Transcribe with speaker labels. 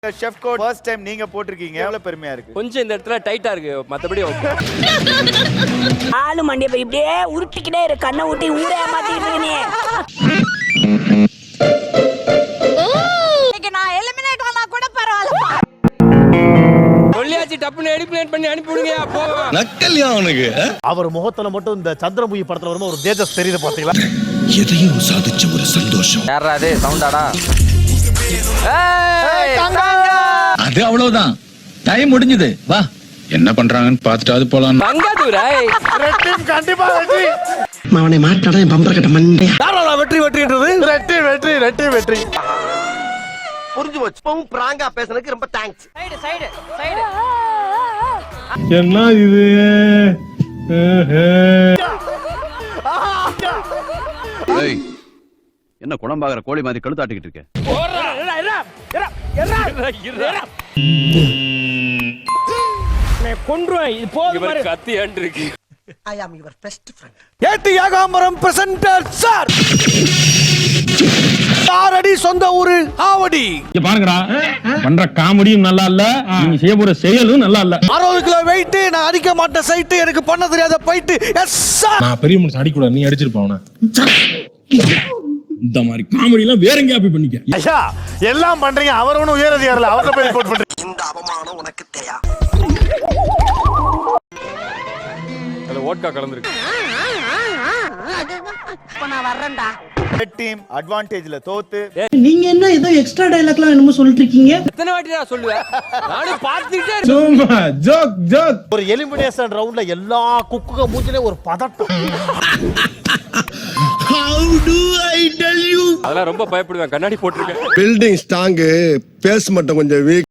Speaker 1: Chef code first time நீங்க போட்டிருக்கீங்க, எவ்வளவு பெருமையா இருக்கு?
Speaker 2: கொஞ்சம் இந்த இடத்துல டைட்டா இருக்கு, மத்தபடி ஓகே.
Speaker 3: ஆளு மண்டிய போய் இப்படியே உருட்டிக்கிட்டே இரு, கண்ணை ஊட்டி ஊரே மாத்திக்கிட்டு இருக்க நீ. நான் எலிமினேட் ஆனா கூட பரவாயில்லை.
Speaker 2: சொல்லியாச்சு, டப்புன்னு எலிமினேட் பண்ணி அனுப்பி விடுங்க. போவோம்.
Speaker 4: நக்கல்யா அவனுக்கு.
Speaker 5: அவர் முகத்துல மட்டும் இந்த சந்திரமுகி படத்துல வரும்போது ஒரு தேஜஸ் தெரியுது பாத்தீங்களா?
Speaker 4: எதையும் சாதிச்ச ஒரு சந்தோஷம்.
Speaker 2: யாரா அது சவுண்டாடா?
Speaker 4: அது அவ்வளவுதான், டைம் முடிஞ்சது. வா, என்ன பண்றாங்கன்னு பார்த்துட்டு போலாம்.
Speaker 2: தங்காதுராய்
Speaker 5: ரெட் டீம் கண்டிப்பா வெற்றி.
Speaker 6: அவனை மாட்டாடா என் பம்பர கட்ட மண்டே.
Speaker 5: யாரா வெற்றி வெற்றின்றது? ரெட் டீம் வெற்றி, ரெட் டீம் வெற்றி.
Speaker 6: புரிஞ்சு போச்சு. இப்பவும் பிராங்கா பேசுனதுக்கு ரொம்ப தேங்க்ஸ்.
Speaker 3: Side side side.
Speaker 7: என்ன இது?
Speaker 8: என்ன குணம்பாகிற கோழி மாதிரி கழுத்தாட்டிக்கிட்டு இருக்க?
Speaker 2: கத்தி அண்டு இருக்கு.
Speaker 6: I am your best friend.
Speaker 5: ஏடி யாகாம்பரம் பிரசன்டர் சார். ஆரடி சொந்த ஊரு ஆவடி.
Speaker 7: இங்க பாருங்கடா, பண்ற காமெடியும் நல்லா இல்ல, நீங்க செய்ய போற செயலும் நல்லா இல்ல.
Speaker 5: 60 கிலோ வெயிட், நான் அடிக்க மாட்டேன் சைட், எனக்கு பண்ண தெரியாத ஃபைட். Yes sir.
Speaker 7: நான் பெரிய மனுஷன் அடிக்கூட, நீ அடிச்சிருப்ப அவன. இந்த மாதிரி காமெடி எல்லாம் வேற எங்கயா போய் பண்ணிக்க.
Speaker 5: ஐயா எல்லாம் பண்றீங்க, அவர் ஒன்னும் உயரதிகாரல, அவரை போய் ரிப்போர்ட் பண்றீங்க.
Speaker 6: இந்த அவமானம் உனக்கு தெரியா?
Speaker 2: அதுல வோட்கா கலந்துருக்கு.
Speaker 3: இப்ப நான் வர்றேன்டா.
Speaker 1: ரெட் டீம் அட்வான்டேஜ்ல தோத்து
Speaker 9: நீங்க என்ன ஏதோ எக்ஸ்ட்ரா டயலாக்லாம் என்னமோ சொல்லிட்டு இருக்கீங்க?
Speaker 2: எத்தனை வாட்டி நான் சொல்லுவேன், நானும் பார்த்துக்கிட்டே
Speaker 7: சும்மா ஜோக் ஜோக்.
Speaker 5: ஒரு எலிமினேஷன் ரவுண்ட்ல எல்லா குக்குக மூஞ்சிலே ஒரு பதட்டம்.
Speaker 4: How do I tell you?
Speaker 2: அதெல்லாம் ரொம்ப பயப்படுவேன், கண்ணாடி போட்டிருக்கேன்.
Speaker 4: பில்டிங் ஸ்ட்ராங், பேஸ் மட்டும் கொஞ்சம் வீக்.